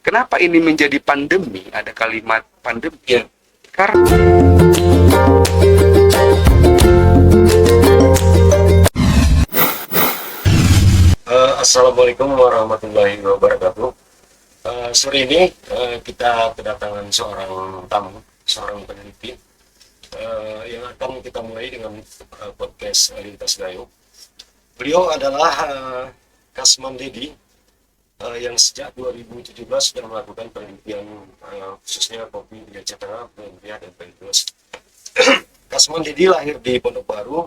Kenapa ini menjadi pandemi? Ada kalimat pandemi. Ya. Karena Assalamualaikum warahmatullahi wabarakatuh. Sore ini kita kedatangan seorang tamu, seorang peneliti yang akan kita mulai dengan podcast Lintas Gayo. Beliau adalah Kasman Dedi yang sejak 2017 sudah melakukan penelitian khususnya kopi di Aceh Tengah, Belanda dan Bengkulu. Kasman Dedi lahir di Pondok Baru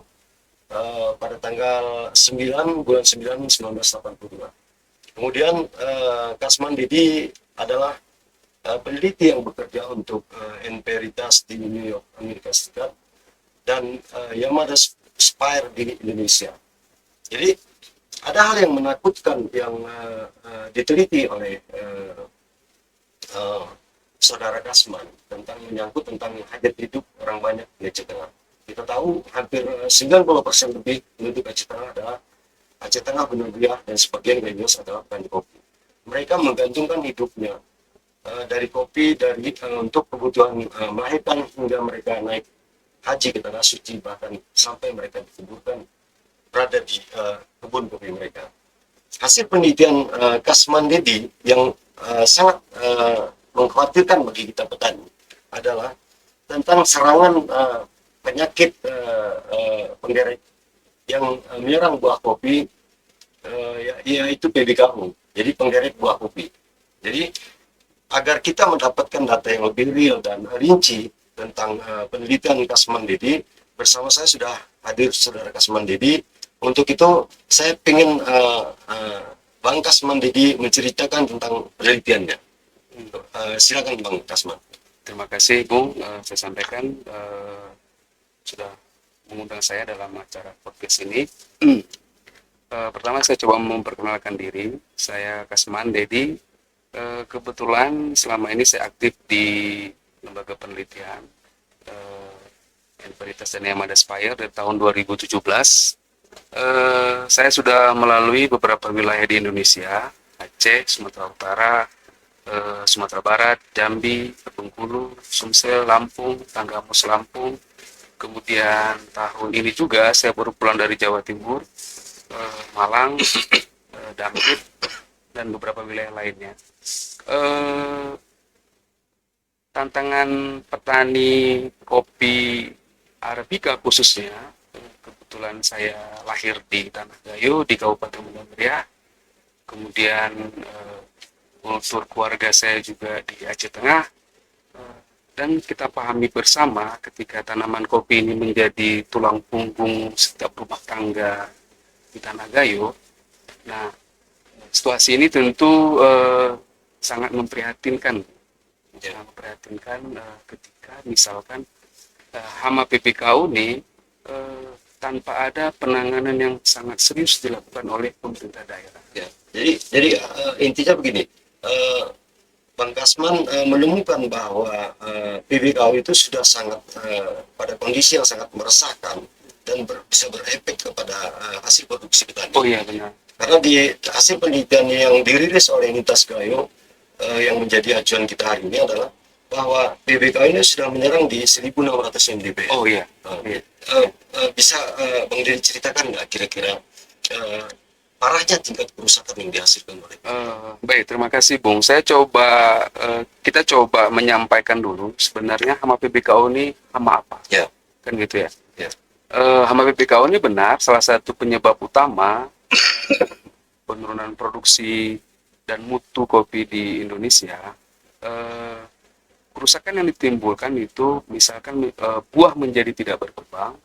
pada tanggal 9 bulan 9 1982. Kemudian Kasman Dedi adalah peneliti yang bekerja untuk Enveritas di New York, Amerika Serikat, dan Yamada Spire di Indonesia. Jadi ada hal yang menakutkan yang diteliti oleh saudara Kasman tentang menyangkut tentang hajat hidup orang banyak di Aceh Tengah. Kita tahu hampir 90% lebih penduduk Aceh Tengah adalah Aceh Tengah, Benar Biak, dan sebagian Ganyos adalah petani kopi. Mereka menggantungkan hidupnya dari kopi, dari untuk kebutuhan melahirkan hingga mereka naik haji ke tanah suci, bahkan sampai mereka dikuburkan berada di kebun kopi mereka. Hasil penelitian Kasman Dedi yang sangat mengkhawatirkan bagi kita petani adalah tentang serangan penyakit penggerek yang menyerang buah kopi, yaitu PBKU, jadi penggerek buah kopi. Jadi agar kita mendapatkan data yang lebih real dan rinci tentang penelitian Kasman Dedi, bersama saya sudah hadir saudara Kasman Dedi. Untuk itu saya ingin Bang Kasman Dedi menceritakan tentang penelitiannya. Silakan Bang Kasman. terima kasih Bung, saya sampaikan sudah mengundang saya dalam acara podcast ini. Pertama saya coba memperkenalkan diri. Saya Kasman Dedi. Kebetulan selama ini saya aktif di lembaga penelitian Enveritas dan Yamada Spire dari tahun 2017. Saya sudah melalui beberapa wilayah di Indonesia, Aceh, Sumatera Utara, Sumatera Barat, Jambi, Bengkulu, Sumsel, Lampung, Tanggamus, Lampung. Kemudian tahun ini juga saya baru pulang dari Jawa Timur, Malang, Dampit, dan beberapa wilayah lainnya. Tantangan petani kopi Arabica khususnya, kebetulan saya lahir di Tanah Gayo di Kabupaten Muara. Kemudian kultur keluarga saya juga di Aceh Tengah, dan kita pahami bersama ketika tanaman kopi ini menjadi tulang punggung setiap rumah tangga di Tanah Gayo. Nah, situasi ini tentu sangat memprihatinkan, ketika misalkan hama PPKU ini tanpa ada penanganan yang sangat serius dilakukan oleh pemerintah daerah. Ya. Jadi intinya begini, Bang Kasman menemukan bahwa PBKU itu sudah sangat pada kondisi yang sangat meresahkan dan bisa berefek kepada hasil produksi petani. Oh iya, benar. Karena di hasil penelitian yang dirilis oleh Lintas Gayo yang menjadi acuan kita hari ini adalah bahwa PBKU ini sudah menyerang di 1.600 mdpl. Oh iya. Bisa Bang Dedi ceritakan nggak kira-kira parahnya tingkat kerusakan yang dihasilkan oleh Baik, terima kasih Bung. Kita coba menyampaikan dulu sebenarnya hama PBKU ini hama apa? Ya. Kan gitu ya. Ya. Hama PBKU ini benar salah satu penyebab utama penurunan produksi dan mutu kopi di Indonesia. Kerusakan yang ditimbulkan itu misalkan buah menjadi tidak berkembang,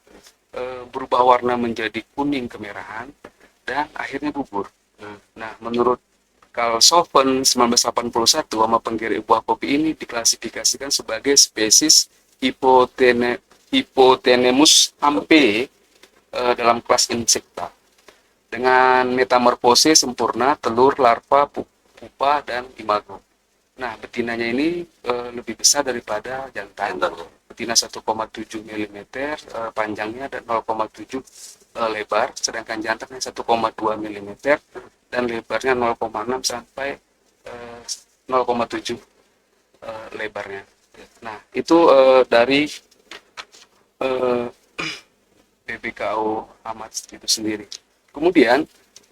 berubah warna menjadi kuning kemerahan, dan akhirnya gugur. Nah, menurut Carl Soffen 1981, hama penggerek buah kopi ini diklasifikasikan sebagai spesies Hypothenemus hampe dalam kelas insekta, dengan metamorfosis sempurna telur, larva, pupa, dan imago. Nah, betinanya ini lebih besar daripada jantan. Betina 1,7 mm, panjangnya dan 0,7 lebar, sedangkan jantannya 1,2 mm dan lebarnya 0,6 sampai 0,7 lebarnya. Nah, itu dari eh, BBKO Amat itu sendiri. Kemudian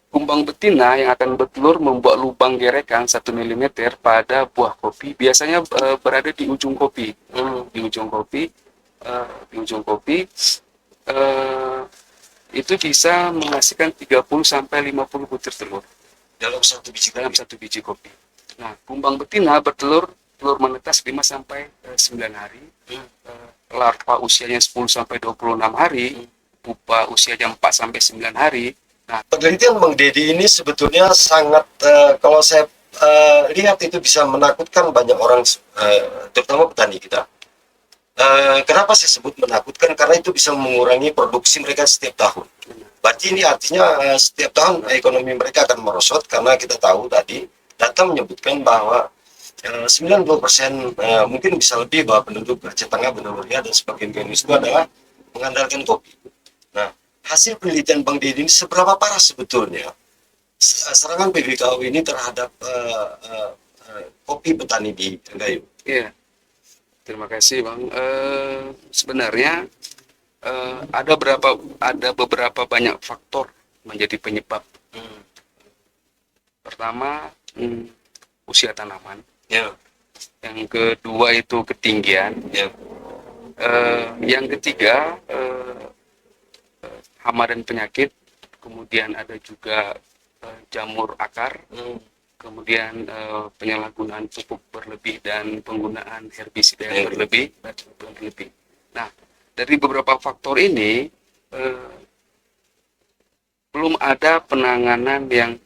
kumbang betina yang akan bertelur membuat lubang gerekan 1 mm pada buah kopi, biasanya berada di ujung kopi. Di ujung kopi, di ujung kopi eh, itu bisa menghasilkan 30 sampai 50 butir telur dalam satu biji dalam kopi. satu biji kopi. Nah, kumbang betina bertelur telur menetas 5 sampai 9 hari. Larva usianya 10 sampai 26 hari, pupa usianya 4 sampai 9 hari. Nah, Penelitian Bang Deddy ini sebetulnya sangat kalau saya lihat itu bisa menakutkan banyak orang, terutama petani kita. Kenapa saya sebut menakutkan? Karena itu bisa mengurangi produksi mereka setiap tahun. Berarti ini artinya setiap tahun ekonomi mereka akan merosot, karena kita tahu tadi data menyebutkan bahwa 90% mungkin bisa lebih bahwa penduduk Aceh Tengah, Banda Mulia dan sebagian Indonesia itu adalah mengandalkan kopi. Nah, hasil penelitian Bang Deddy ini seberapa parah sebetulnya serangan BBKO ini terhadap kopi petani di Gayo? iya, terima kasih Bang. Sebenarnya ada beberapa banyak faktor menjadi penyebab. Pertama, usia tanaman. Ya, Yang kedua itu ketinggian. ya, Yang ketiga, hama dan penyakit. Kemudian ada juga jamur akar. Kemudian penyalahgunaan pupuk berlebih dan penggunaan herbisida yang berlebih. Nah, dari beberapa faktor ini belum ada penanganan yang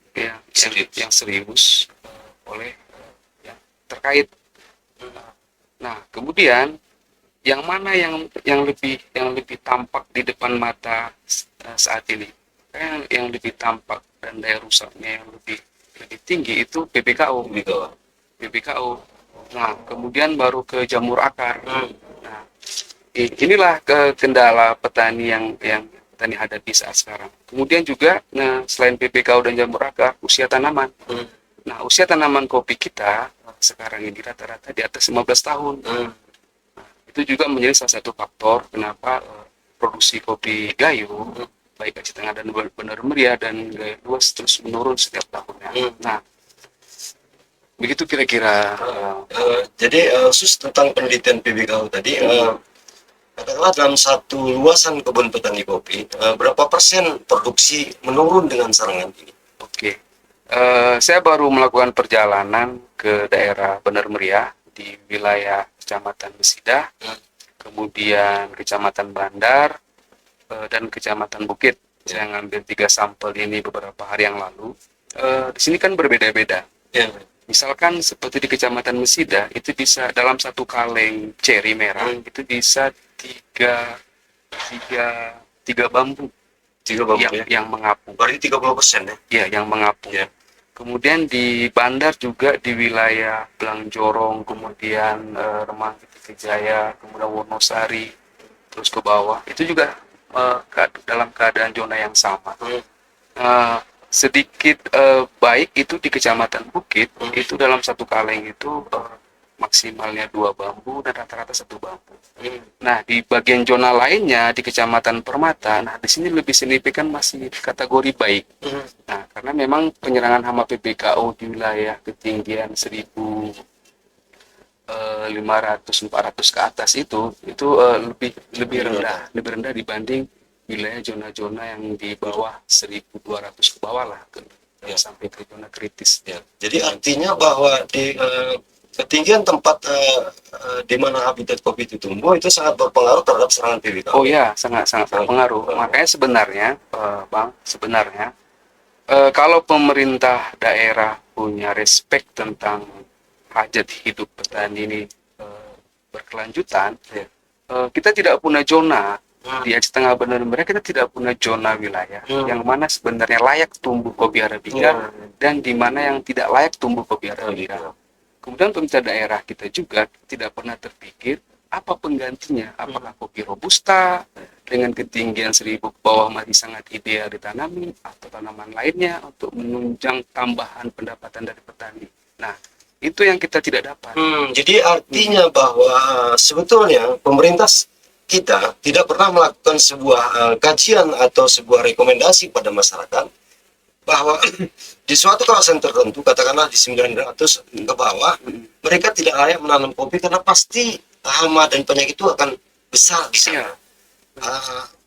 serius oleh yang terkait. Nah, kemudian yang mana yang lebih tampak di depan mata saat ini? Yang lebih tampak dan daya rusaknya yang lebih tinggi itu PPKO. PPKO. Nah, kemudian baru ke jamur akar. Nah, inilah kendala petani yang petani hadapi saat sekarang. Kemudian juga, nah, selain PPKO dan jamur akar, usia tanaman. Nah, usia tanaman kopi kita sekarang ini rata-rata di atas 15 tahun. Itu juga menjadi salah satu faktor kenapa produksi kopi Gayo, baik Aceh Tengah dan Bener Meriah dan Gayo Luas terus menurun setiap tahunnya. Nah, begitu kira-kira. Jadi khusus tentang penelitian PBKU tadi, katakanlah dalam satu luasan kebun petani kopi, berapa persen produksi menurun dengan serangan ini? Oke, saya baru melakukan perjalanan ke daerah Bener Meriah di wilayah Kecamatan Besidah, kemudian Kecamatan Bandar, dan Kecamatan Bukit. Saya ngambil 3 sampel ini beberapa hari yang lalu. Di sini kan berbeda-beda. Ya. Misalkan seperti di Kecamatan Besidah, itu bisa dalam satu kaleng ceri merah, itu bisa tiga bambu 30 ya. yang mengapung. Berarti 30% ya? Ya, yang mengapung. Ya. Kemudian di Bandar juga di wilayah Belangjorong, kemudian Remang Jaya, kemudian Wonosari, terus ke bawah, itu juga dalam keadaan zona yang sama. Sedikit baik itu di Kecamatan Bukit, itu dalam satu kaleng itu maksimalnya 2 bambu dan rata-rata 1 bambu. Nah, di bagian zona lainnya di Kecamatan Permata, nah di sini lebih signifikan masih kategori baik. Nah, karena memang penyerangan hama PBKO di wilayah ketinggian 1.500-400 ke atas itu lebih rendah dibanding wilayah zona-zona yang di bawah 1.200 ke bawah lah, sampai ke zona kritis. Ya. Jadi artinya bahwa di ketinggian tempat di mana habitat kopi itu tumbuh itu sangat berpengaruh terhadap serangan PBKO. Oh ya, sangat berpengaruh. Makanya sebenarnya, Bang, kalau pemerintah daerah punya respect tentang hajat hidup petani ini berkelanjutan, kita tidak punya zona di Aceh Tengah Bener Meriah, kita tidak punya zona wilayah yang mana sebenarnya layak tumbuh kopi Arabica dan di mana yang tidak layak tumbuh kopi Arabica. Kemudian pemerintah daerah kita juga tidak pernah terpikir apa penggantinya, apakah kopi robusta dengan ketinggian 1.000 ke bawah masih sangat ideal ditanami atau tanaman lainnya untuk menunjang tambahan pendapatan dari petani. Nah, Itu yang kita tidak dapat. Jadi artinya bahwa sebetulnya pemerintah kita tidak pernah melakukan sebuah kajian atau sebuah rekomendasi pada masyarakat bahwa di suatu kawasan tertentu, katakanlah di 900 ke bawah, mereka tidak layak menanam kopi karena pasti hama dan penyakit itu akan besar di sana. Iya.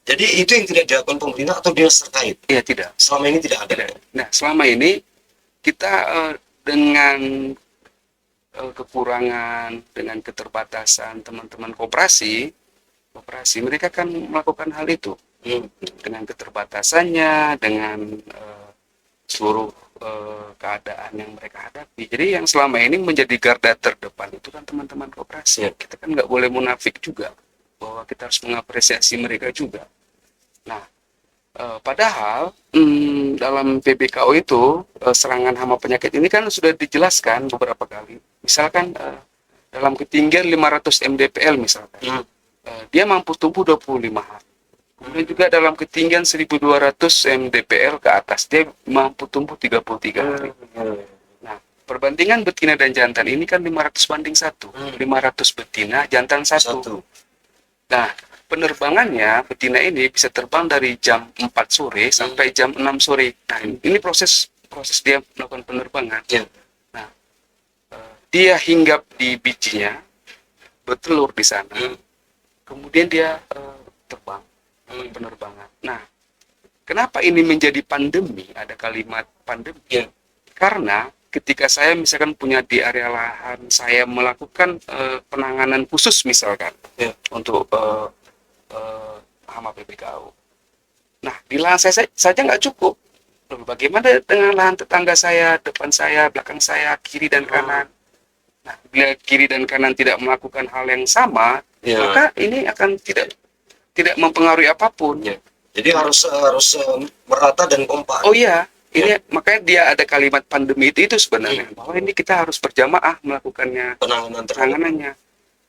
Jadi itu yang tidak dilakukan pemerintah atau dinas terkait. Iya, tidak. Selama ini tidak ada. Tidak. Nah, selama ini kita dengan kekurangan, dengan keterbatasan teman-teman koperasi, mereka kan melakukan hal itu dengan keterbatasannya, dengan seluruh keadaan yang mereka hadapi. Jadi yang selama ini menjadi garda terdepan itu kan teman-teman koperasi. Kita kan nggak boleh munafik juga bahwa kita harus mengapresiasi mereka juga. Nah, padahal dalam PBKO itu serangan hama penyakit ini kan sudah dijelaskan beberapa kali. Misalkan dalam ketinggian 500 mdpl misalkan, dia mampu tumbuh 25 hari. Kemudian juga dalam ketinggian 1200 mdpl ke atas, dia mampu tumbuh 33 hari. Nah, perbandingan betina dan jantan ini kan 500 banding 1. 500 betina, jantan 1. Nah, penerbangannya betina ini bisa terbang dari jam 4 sore sampai jam 6 sore. Nah, ini proses dia melakukan penerbangan. Nah, dia hinggap di bijinya, bertelur di sana, kemudian dia terbang penerbangan. Nah, kenapa ini menjadi pandemi? Ada kalimat pandemi. Karena ketika saya misalkan punya di area lahan, saya melakukan penanganan khusus misalkan untuk hama PBKO. Nah, di lahan saya saja nggak cukup. Lalu bagaimana dengan lahan tetangga saya, depan saya, belakang saya, kiri dan kanan? Nah, bila kiri dan kanan tidak melakukan hal yang sama, maka ini akan tidak mempengaruhi apapun. Jadi harus merata dan kompak. Oh iya, ini makanya dia ada kalimat pandemi itu sebenarnya bahwa ini kita harus berjamaah melakukannya penanganannya.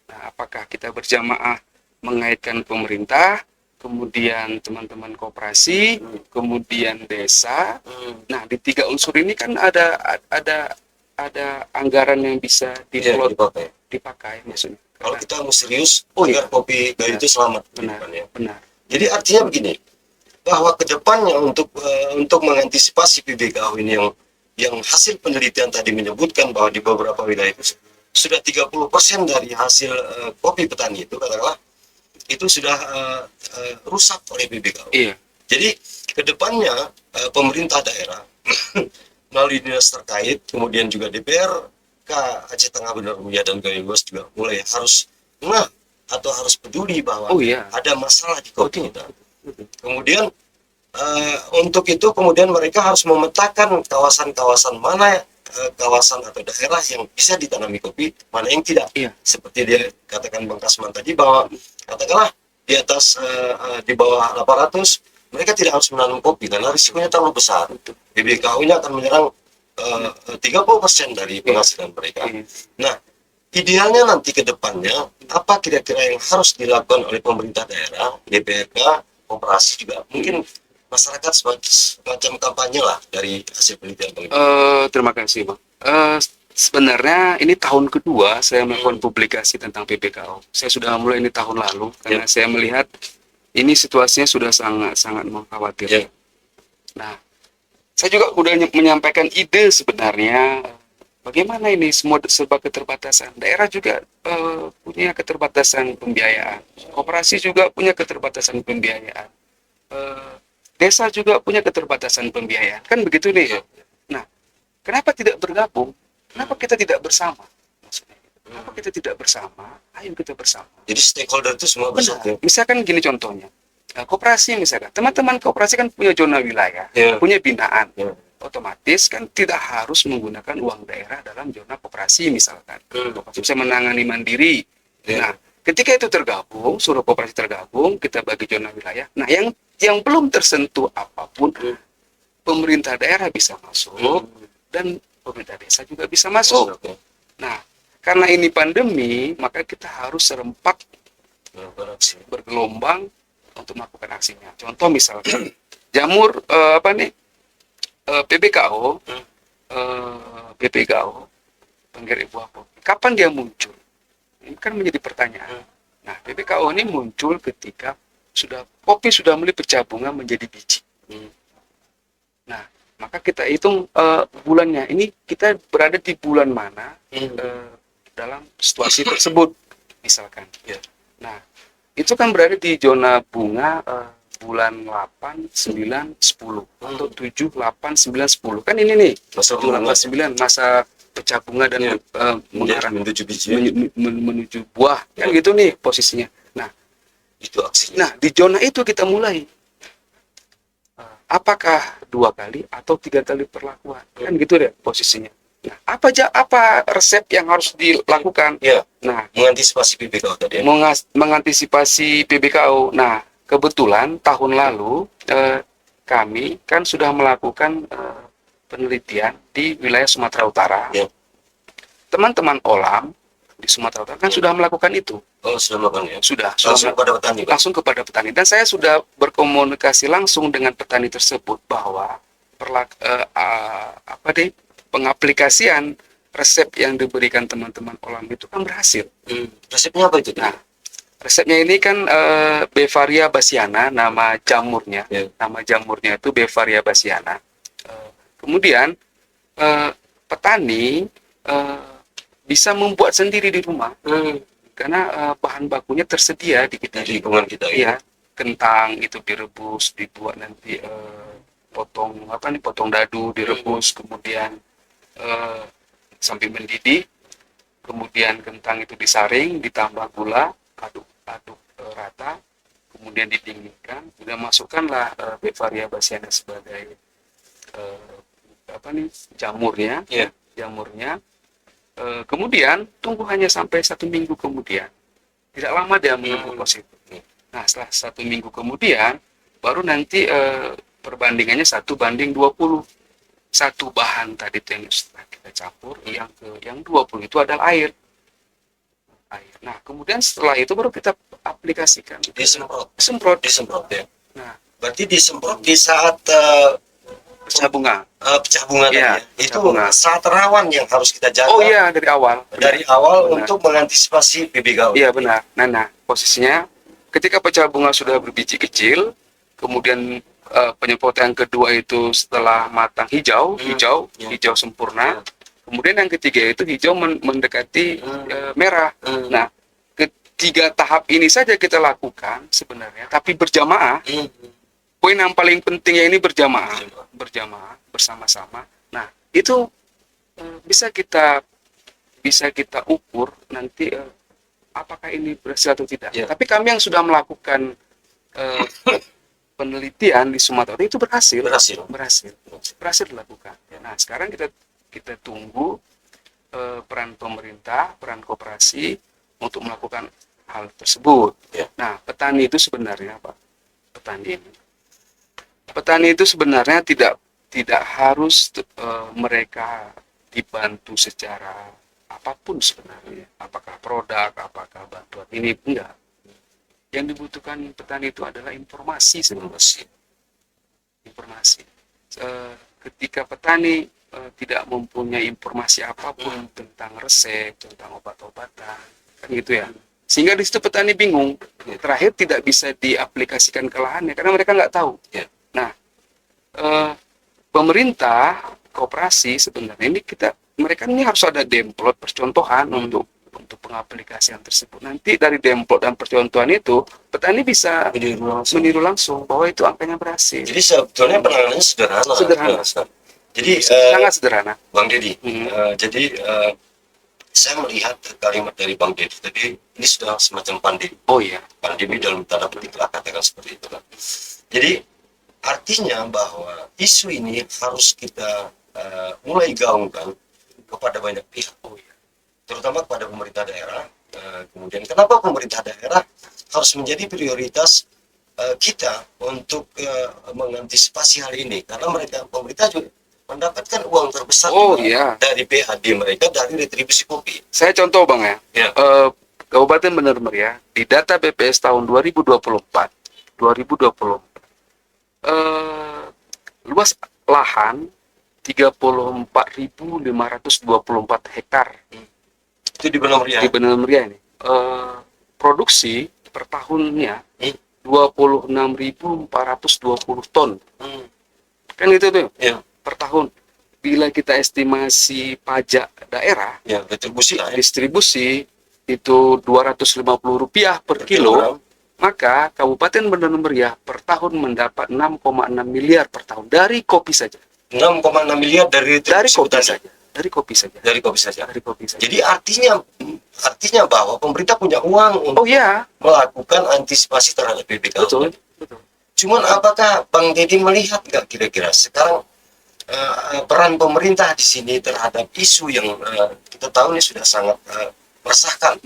Nah, apakah kita berjamaah mengaitkan pemerintah, kemudian teman-teman koperasi, kemudian desa. Nah, di 3 unsur ini kan ada anggaran yang bisa dipakai maksudnya. Kalau kita mau serius agar kopi gayo itu selamat. Benar. Jadi artinya begini, bahwa kedepannya untuk mengantisipasi PBKO ini yang hasil penelitian tadi menyebutkan bahwa di beberapa wilayah itu sudah 30% dari hasil kopi petani itu katakanlah itu sudah rusak oleh PBKO. Jadi kedepannya pemerintah daerah melalui dinas terkait, kemudian juga DPR Aceh Tengah Benar Mulia dan Gayo Luas juga mulai harus atau harus peduli bahwa ada masalah di kopi kita. Kemudian untuk itu kemudian mereka harus memetakan kawasan-kawasan mana kawasan atau daerah yang bisa ditanami kopi, mana yang tidak. Seperti dia katakan Bang Kasman tadi bahwa katakanlah di atas di bawah 800 mereka tidak harus menanam kopi karena risikonya terlalu besar. PBKO ini akan menyerang 30% dari penghasilan mereka. Nah, idealnya nanti ke depannya apa kira-kira yang harus dilakukan oleh pemerintah daerah, DPRK, koperasi juga mungkin masyarakat semacam kampanye lah dari hasil penelitian. Terima kasih, Bang. Sebenarnya ini tahun kedua saya melakukan publikasi tentang PBKO. Saya sudah mulai ini tahun lalu karena saya melihat ini situasinya sudah sangat mengkhawatirkan. Nah, saya juga sudah menyampaikan ide sebenarnya bagaimana ini semua serba keterbatasan. Daerah juga punya keterbatasan pembiayaan. Koperasi juga punya keterbatasan pembiayaan. Desa juga punya keterbatasan pembiayaan. Kan begitu nih. Nah, kenapa tidak bergabung? Kenapa kita tidak bersama? Maksudnya, kenapa kita tidak bersama? Ayo kita bersama. Jadi stakeholder itu semua bersatu. Misalkan gini contohnya. Koperasi misalkan, teman-teman koperasi kan punya zona wilayah, punya binaan, otomatis kan tidak harus menggunakan uang daerah dalam zona koperasi misalkan, bisa menangani mandiri. Nah, ketika itu tergabung, suruh koperasi tergabung, kita bagi zona wilayah. Nah, yang belum tersentuh apapun, pemerintah daerah bisa masuk dan pemerintah desa juga bisa masuk. Nah, karena ini pandemi, maka kita harus serempak bergelombang untuk melakukan aksinya. Contoh misalkan jamur PBKO penggerak buah kopi. Kapan dia muncul? Ini kan menjadi pertanyaan. Nah, PBKO ini muncul ketika kopi sudah mulai pecah bunga menjadi biji. Nah, maka kita hitung bulannya. Ini kita berada di bulan mana dalam situasi tersebut, misalkan. Nah, itu kan berada di zona bunga bulan 8, 9, 10 atau 7, 8, 9, 10. Kan ini nih, Masa 7, 8, 9 masa pecah bunga dan mengarah menuju biji. menuju buah. Kan gitu nih posisinya. Nah, Itu aksinya. nah di zona itu kita mulai. Apakah 2 kali atau 3 kali perlakuan? Kan gitu deh posisinya. Nah, apa resep yang harus dilakukan? Ya, Nah, mengantisipasi PBKO tadi. mengantisipasi PBKO. Nah, kebetulan tahun lalu kami kan sudah melakukan penelitian di wilayah Sumatera Utara. Ya. Teman-teman Olam di Sumatera Utara kan sudah melakukan itu. Oh, sudah melakukan ya. Sudah Langsung kepada petani, Pak. langsung kepada petani. Dan saya sudah berkomunikasi langsung dengan petani tersebut bahwa pengaplikasian resep yang diberikan teman-teman Olam itu kan berhasil. Resepnya apa itu? Nah, resepnya ini kan Bevaria bassiana, nama jamurnya. Ya. Nama jamurnya itu Bevaria bassiana. Kemudian petani bisa membuat sendiri di rumah karena bahan bakunya tersedia di kita. Di lingkungan kita Iya, kentang itu direbus, dibuat nanti potong dadu direbus, kemudian sampai mendidih, kemudian kentang itu disaring, ditambah gula, aduk rata, kemudian didinginkan, kemudian masukkanlah Bevaria bassiana sebagai jamurnya. Ya. Jamurnya. Kemudian tunggu hanya sampai 1 minggu kemudian. Tidak lama dia menunggu proses itu. Nah, setelah 1 minggu kemudian, baru nanti perbandingannya 1:20. Satu bahan tadi itu yang setelah kita campur, yang 20 itu adalah air. Nah, kemudian setelah itu baru kita aplikasikan. Disemprot ya. Nah, Berarti disemprot di saat pecah bunga. pecah bunga tadi Iya, ya. pecah Itu bunga. saat rawan yang harus kita jaga. Oh iya, dari awal. Dari awal Benar. untuk mengantisipasi PBKO. Iya, benar. Nah, posisinya ketika pecah bunga sudah berbiji kecil, kemudian penyemprotan yang kedua itu setelah matang hijau sempurna. Kemudian yang ketiga itu hijau mendekati merah. Nah, ketiga tahap ini saja kita lakukan sebenarnya, tapi berjamaah. Poin yang paling pentingnya ini berjamaah bersama-sama. Nah, itu bisa kita ukur nanti apakah ini berhasil atau tidak. Ya. Tapi kami yang sudah melakukan penelitian di Sumatera itu berhasil dilakukan. Nah, sekarang kita tunggu peran pemerintah, peran koperasi untuk melakukan hal tersebut. Ya. Nah, petani itu sebenarnya Pak, petani itu sebenarnya tidak harus mereka dibantu secara apapun sebenarnya, apakah produk, apakah bantuan, ini enggak. Yang dibutuhkan petani itu adalah informasi sebenarnya. Informasi. Ketika petani tidak mempunyai informasi apapun tentang resep, tentang obat-obatan, kan gitu ya. Sehingga di situ petani bingung. Terakhir tidak bisa diaplikasikan ke lahannya karena mereka nggak tahu. Nah, pemerintah, koperasi sebenarnya ini mereka ini harus ada demplot percontohan untuk pengaplikasian tersebut. Nanti dari demplot dan percontohan itu petani bisa meniru langsung bahwa itu angkanya berhasil. Jadi sebetulnya penanganannya sederhana. Jadi sangat sederhana, Bang Dedi. Jadi saya melihat kalimat dari Bang Dedi tadi, ini sudah semacam pandemi. Oh iya, Pandemi dalam tanda petik lah, katakan seperti itu. Jadi artinya bahwa isu ini harus kita mulai gaungkan kepada banyak pihak, terutama kepada pemerintah daerah. Kemudian kenapa pemerintah daerah harus menjadi prioritas kita untuk mengantisipasi hal ini? Karena pemerintah juga mendapatkan uang terbesar dari PAD mereka dari retribusi kopi. Saya contoh Bang ya. Kabupaten Bener Meriah di data BPS tahun 2024 luas lahan 34.524 hektar Itu di Benua Meriah. di Benar Meriah ini. Produksi per tahunnya 26.420 ton. Kan itu tuh Ya, per tahun. Bila kita estimasi pajak daerah, ya, retribusi lah ya. distribusi itu Rp250 per kilogram. kilo, maka Kabupaten Benar Meriah per tahun mendapat 6,6 miliar per tahun dari kopi saja. 6,6 miliar dari retribusi Kopi petani. saja. Dari kopi saja. Dari kopi saja. Dari kopi saja. Jadi artinya bahwa pemerintah punya uang untuk Oh ya, melakukan antisipasi terhadap PPKU. betul, betul. Cuman apakah Bang Deddy melihat nggak kira-kira sekarang peran pemerintah di sini terhadap isu yang kita tahu ini sudah sangat meresahkan.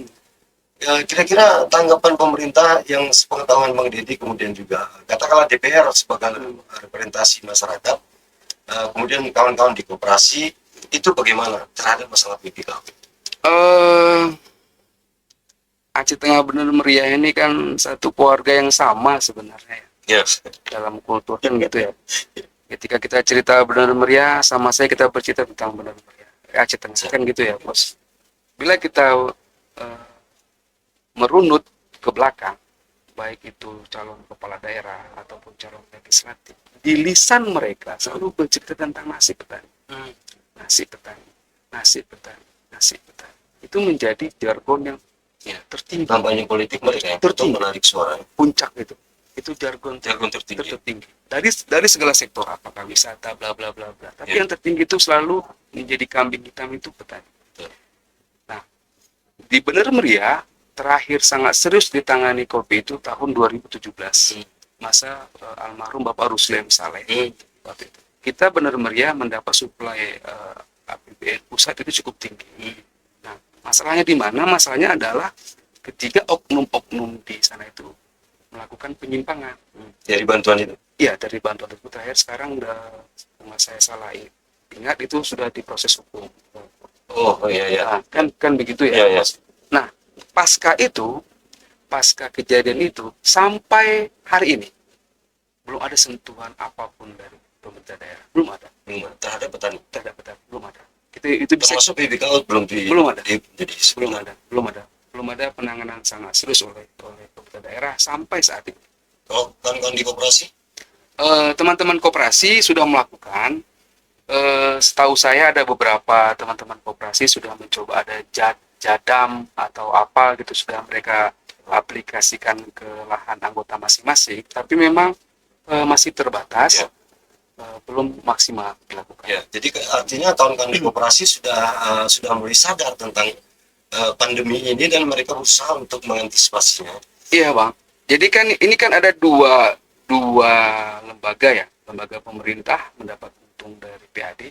Kira-kira tanggapan pemerintah yang sepengetahuan Bang Deddy, kemudian juga katakanlah DPR sebagai representasi masyarakat, kemudian kawan-kawan di koperasi, itu bagaimana terhadap masalah PPKU? Aceh Tengah Benar Meriah ini kan satu keluarga yang sama sebenarnya Ya, dalam kultur kan gitu ya. Ketika kita cerita Benar Meriah, sama saya kita bercerita tentang Benar Meriah Aceh Tengah kan gitu ya, bos. Bila kita merunut ke belakang, baik itu calon kepala daerah ataupun calon legislatif, di lisan mereka selalu bercerita tentang nasib petani, nasib petani, nasib petani, nasib petani. Itu menjadi jargon yang tertinggi. kampanye politik mereka yang Tertinggi. menarik suara. Puncak itu jargon tertinggi. dari segala sektor, apakah wisata bla bla bla bla, tapi yang tertinggi itu selalu menjadi kambing hitam itu petani. Nah, di Benar Meriah terakhir sangat serius ditangani kopi itu tahun 2017, masa almarhum Bapak Ruslim Saleh. Waktu itu kita Benar Meriah mendapat suplai APBN pusat itu cukup tinggi. Nah, masalahnya di mana? Masalahnya adalah ketika oknum-oknum di sana itu melakukan penyimpangan Dari bantuan itu. Iya, dari bantuan itu terakhir sekarang udah, cuma saya salah ingat itu sudah diproses hukum. Oh iya ya. Nah, kan begitu Iya, ya. ya. Nah, pasca kejadian itu sampai hari ini belum ada sentuhan apapun dari pemerintah daerah, belum ada Terhadap petani. belum ada. Itu bisa Termasuk PPKU belum ada. belum ada. Belum ada penanganan sangat serius oleh pemerintah daerah sampai saat ini. Oh, kawan-kawan di koperasi? Teman-teman koperasi sudah melakukan, setahu saya ada beberapa teman-teman koperasi sudah mencoba ada jadam atau apa gitu, sudah mereka aplikasikan ke lahan anggota masing-masing, tapi memang masih terbatas, belum maksimal dilakukan. Ya, jadi artinya kawan-kawan di koperasi sudah mulai sadar tentang pandemi ini dan mereka berusaha untuk mengantisipasinya. Iya, Bang. Jadi kan ini kan ada dua lembaga ya, lembaga pemerintah mendapat untung dari PAD,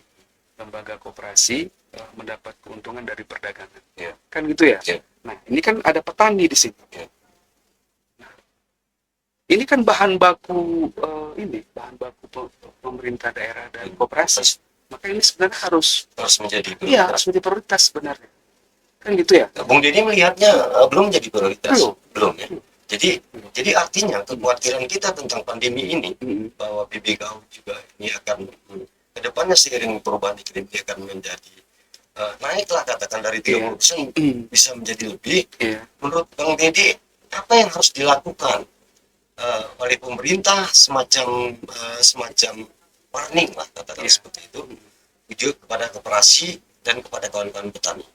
lembaga koperasi mendapat keuntungan dari perdagangan. Ya. Kan gitu ya. Ya. Nah, ini kan ada petani di sini. Ya. Nah, ini kan bahan baku pemerintah daerah dan koperasi. Maka ini sebenarnya harus menjadi prioritas sebenarnya. Kan gitu ya. Bung Deddy melihatnya belum menjadi prioritas. Belum ya. Belum. Jadi artinya kekhawatiran kita tentang pandemi ini bahwa PPKU juga ini akan kedepannya seiring perubahan iklim ini akan menjadi naiklah katakan dari 30% bisa menjadi lebih. Menurut Bang Deddy apa yang harus dilakukan oleh pemerintah semacam warning lah katakan seperti itu juga kepada koperasi dan kepada kawan-kawan petani.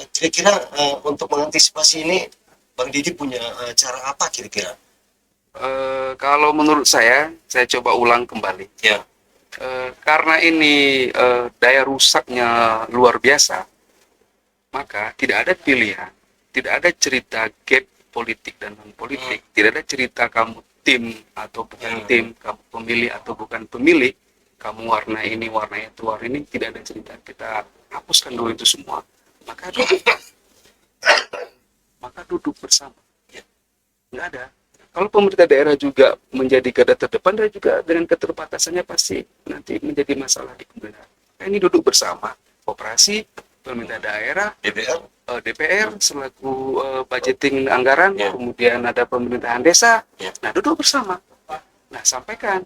Kira-kira untuk mengantisipasi ini Bang Deddy punya cara apa kira-kira? Kalau menurut saya coba ulang kembali. Ya. Karena ini daya rusaknya luar biasa, maka tidak ada pilihan, tidak ada cerita gap politik dan non politik, tidak ada cerita kamu tim atau bukan tim, kamu pemilih atau bukan pemilih, kamu warna ini, warna itu, warna ini, tidak ada cerita. Kita hapuskan dulu itu semua. Maka duduk bersama. Nggak ada. Kalau pemerintah daerah juga menjadi garda terdepan, dan juga dengan keterbatasannya pasti nanti menjadi masalah di kemudian hari. Ini duduk bersama, koperasi, pemerintah daerah, DPR selaku budgeting anggaran, kemudian ada pemerintahan desa. Nah, duduk bersama. Nah, sampaikan.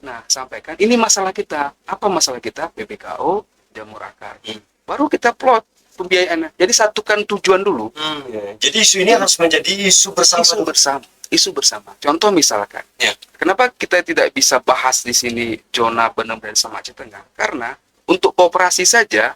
Nah, sampaikan ini masalah kita. Apa masalah kita? PBKO, jamur akar. Baru kita plot pembiayaannya. Jadi satukan tujuan dulu. Ya. Jadi isu ini harus menjadi isu bersama. Isu bersama. Isu bersama. Contoh misalkan, Ya. kenapa kita tidak bisa bahas di sini zona Bener dan sama Aceh Tengah? Karena untuk kooperasi saja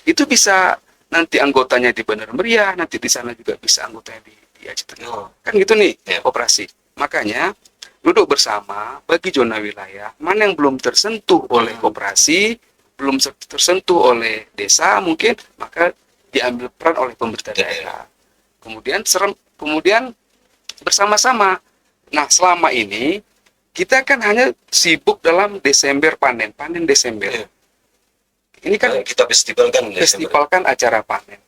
itu bisa nanti anggotanya di Bener Meriah, nanti di sana juga bisa anggotanya di Aceh Tengah. Oh. Kan gitu nih, Ya. kooperasi. Makanya duduk bersama bagi zona wilayah mana yang belum tersentuh oleh koperasi, belum tersentuh oleh desa mungkin, maka diambil peran oleh pemerintah daerah. Kemudian bersama-sama. Nah, selama ini kita kan hanya sibuk dalam Desember panen Desember. Ya. Ini kan Kita festivalkan festivalkan acara panen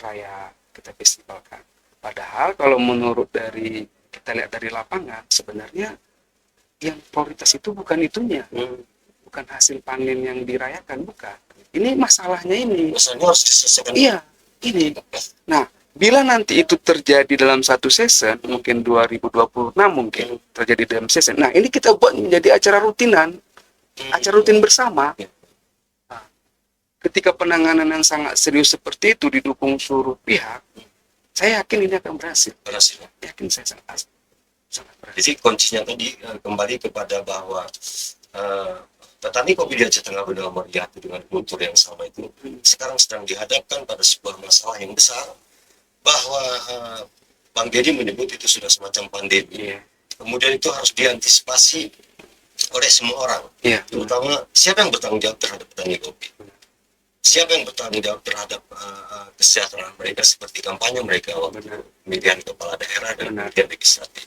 raya kita festivalkan. Padahal kalau menurut kita lihat dari lapangan, sebenarnya yang prioritas itu bukan itunya, bukan hasil panen yang dirayakan, bukan. Ini masalahnya ini. Masalahnya harus diselesaikan. Iya, ini. Nah, bila nanti itu terjadi dalam satu season, mungkin 2026 mungkin terjadi dalam season. Nah, ini kita buat menjadi acara rutinan, acara rutin bersama. Nah, ketika penanganan yang sangat serius seperti itu didukung seluruh pihak, saya yakin ini akan berhasil. Yakin saya sangat berhasil. Jadi kuncinya tadi kembali kepada bahwa petani kopi di Aceh Tengah Bener Meriah dengan kultur yang sama itu sekarang sedang dihadapkan pada sebuah masalah yang besar, bahwa Bang Deddy menyebut itu sudah semacam pandemi. Kemudian itu harus diantisipasi oleh semua orang, terutama siapa yang bertanggung jawab terhadap petani kopi, siapa yang bertanggung jawab terhadap kesejahteraan mereka seperti kampanye mereka waktu pemilihan kepala daerah dan pemilihan legislatif.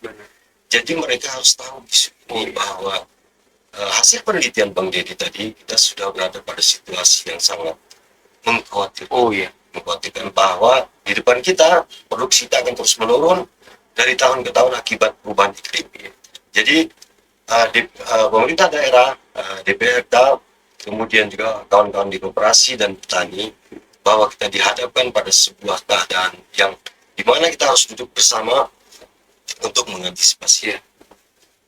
Jadi mereka harus tahu ini bahwa hasil penelitian Bang Deddy tadi, kita sudah berada pada situasi yang sangat mengkhawatirkan. Mengkhawatirkan bahwa di depan kita produksi kita akan terus menurun dari tahun ke tahun akibat perubahan iklim. Jadi pemerintah daerah, DPR, kemudian juga kawan-kawan di koperasi dan petani, bahwa kita dihadapkan pada sebuah keadaan yang dimana kita harus duduk bersama untuk mengantisipasi.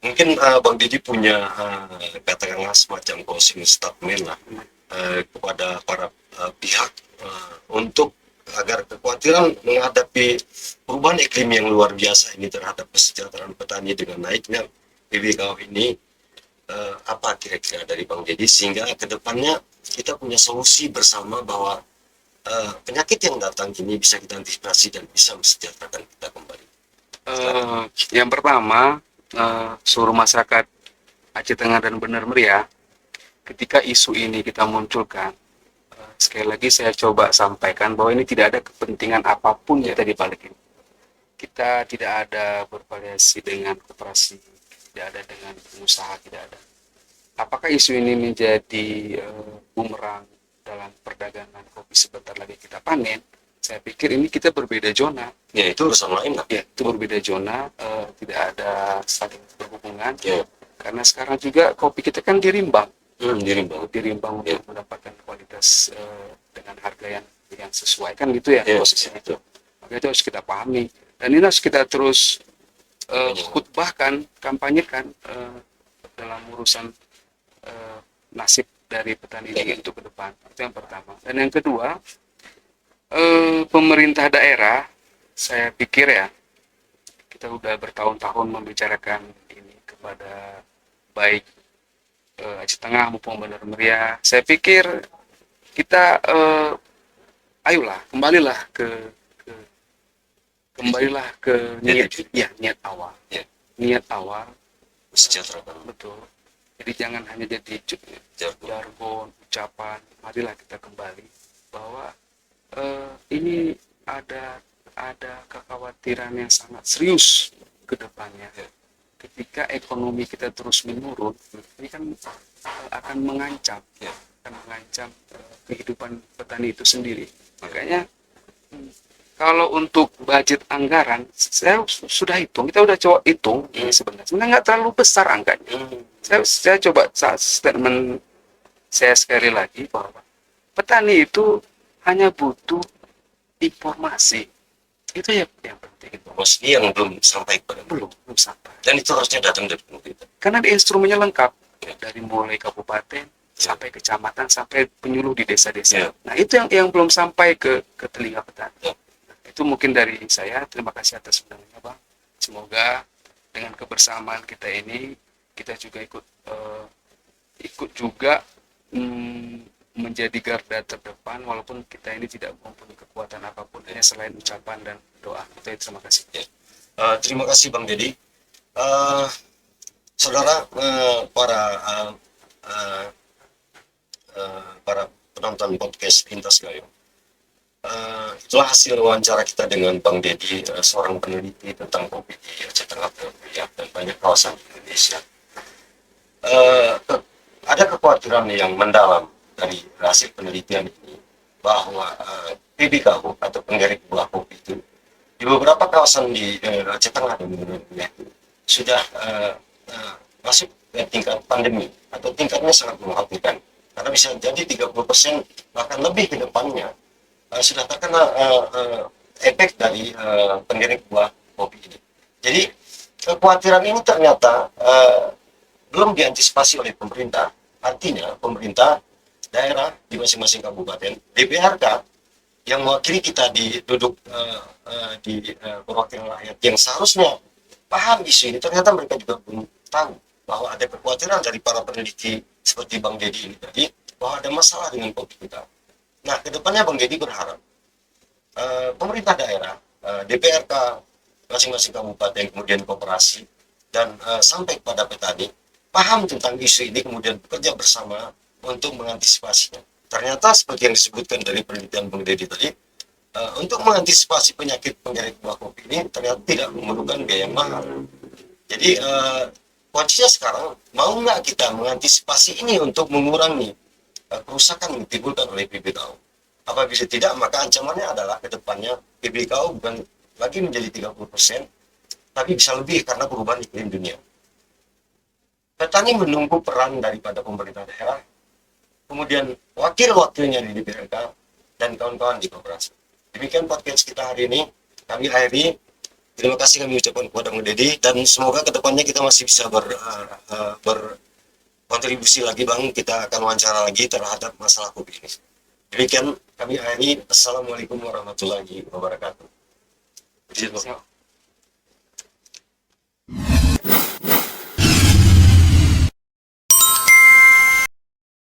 Mungkin Bang Deddy punya katakanlah semacam closing statement lah kepada para pihak untuk agar kekhawatiran menghadapi perubahan iklim yang luar biasa ini terhadap kesejahteraan petani dengan naiknya PBKO ini, apa kira-kira dari Bang Deddy sehingga kedepannya kita punya solusi bersama bahwa penyakit yang datang ini bisa kita antisipasi dan bisa mesejahterakan kita kembali. Yang pertama, seluruh masyarakat Aceh Tengah dan Bener Meriah, ketika isu ini kita munculkan, sekali lagi saya coba sampaikan bahwa ini tidak ada kepentingan apapun kita di balik ini. Kita tidak ada bervariasi dengan koperasi, tidak ada dengan pengusaha, tidak ada. Apakah isu ini menjadi bumerang dalam perdagangan kopi sebentar lagi kita panen? Saya pikir ini kita berbeda zona. Ya, itu urusan lain lah. Ya, itu berbeda zona, tidak ada saling berhubungan. Karena sekarang juga kopi kita kan dirimbang. Dirimbang untuk mendapatkan kualitas dengan harga yang sesuai kan gitu ya, posisinya itu. Maka itu harus kita pahami. Dan ini harus kita terus khutbahkan, kampanyekan dalam urusan nasib dari petani ini untuk ke depan. Itu yang pertama. Dan yang kedua, pemerintah daerah, saya pikir ya, kita udah bertahun-tahun membicarakan ini kepada baik Aceh Tengah maupun Bener Meriah. Saya pikir kita ayolah kembalilah ke niat awal. Niat awal Sejahterakan. betul. Jadi jangan hanya jadi jargon, ucapan. Marilah kita kembali bahwa ini ada kekhawatiran yang sangat serius ke depannya. Ketika ekonomi kita terus menurun, ini kan akan mengancam kehidupan petani itu sendiri. Makanya kalau untuk budget anggaran, saya sudah hitung, kita udah coba hitung sebenarnya nggak terlalu besar angkanya. Saya coba statement saya sekali lagi bahwa petani itu hanya butuh informasi. Itu ya yang penting. Informasi yang belum sampai kepada belum sampai. Dan itu harusnya datang dari pemerintah. Karena di instrumennya lengkap. dari mulai kabupaten sampai kecamatan sampai penyuluh di desa-desa. Ya. Nah, itu yang belum sampai ke telinga petani. Ya. Itu mungkin dari saya. Terima kasih atas undangannya, Bang. Semoga dengan kebersamaan kita ini kita juga ikut juga menjadi garda terdepan walaupun kita ini tidak mempunyai kekuatan apapun hanya selain ucapan dan doa. Itu ya, terima kasih. Ya. Terima kasih Bang Dedi. Saudara, para penonton podcast Pintas Gayung, itulah hasil wawancara kita dengan Bang Dedi, seorang peneliti tentang kopi di Aceh Tengah dan banyak kawasan di Indonesia. Ada kekhawatiran yang mendalam dari hasil penelitian ini bahwa PBKU atau penggerik buah kopi itu di beberapa kawasan di Aceh Tengah dan Indonesia sudah masuk ke tingkat pandemi atau tingkatnya sangat mengkhawatirkan karena bisa jadi 30% bahkan lebih ke depannya sudah terkena efek dari penggerik buah kopi ini. Jadi kekhawatiran ini ternyata belum diantisipasi oleh pemerintah. Artinya pemerintah daerah di masing-masing kabupaten, DPRK yang mewakili kita di duduk di perwakilan rakyat yang seharusnya paham isu ini, ternyata mereka juga belum tahu bahwa ada kekhawatiran dari para peneliti seperti Bang Dedi ini tadi bahwa ada masalah dengan kopi kita. Nah, kedepannya Bang Dedi berharap pemerintah daerah, DPRK masing-masing kabupaten, kemudian koperasi dan sampai kepada petani paham tentang isu ini, kemudian bekerja bersama untuk mengantisipasinya. Ternyata seperti yang disebutkan dari penelitian Bang Dedi tadi, untuk mengantisipasi penyakit penggerik buah kopi ini ternyata tidak memerlukan biaya yang mahal. Jadi kuncinya sekarang, mau nggak kita mengantisipasi ini untuk mengurangi kerusakan yang ditimbulkan oleh PBKU. Apabila tidak, maka ancamannya adalah ke depannya PBKU bukan lagi menjadi 30%, tapi bisa lebih karena perubahan iklim dunia. Petani menunggu peran daripada pemerintah daerah, kemudian wakil-wakilnya di DPRK, dan kawan-kawan di koperasi. Demikian podcast kita hari ini. Kami akhiri. Terima kasih kami ucapkan kepada Bang Dedi, dan semoga kedepannya kita masih bisa berkontribusi lagi Bang. Kita akan wawancara lagi terhadap masalah kopi ini. Demikian kami akhiri. Assalamualaikum warahmatullahi wabarakatuh.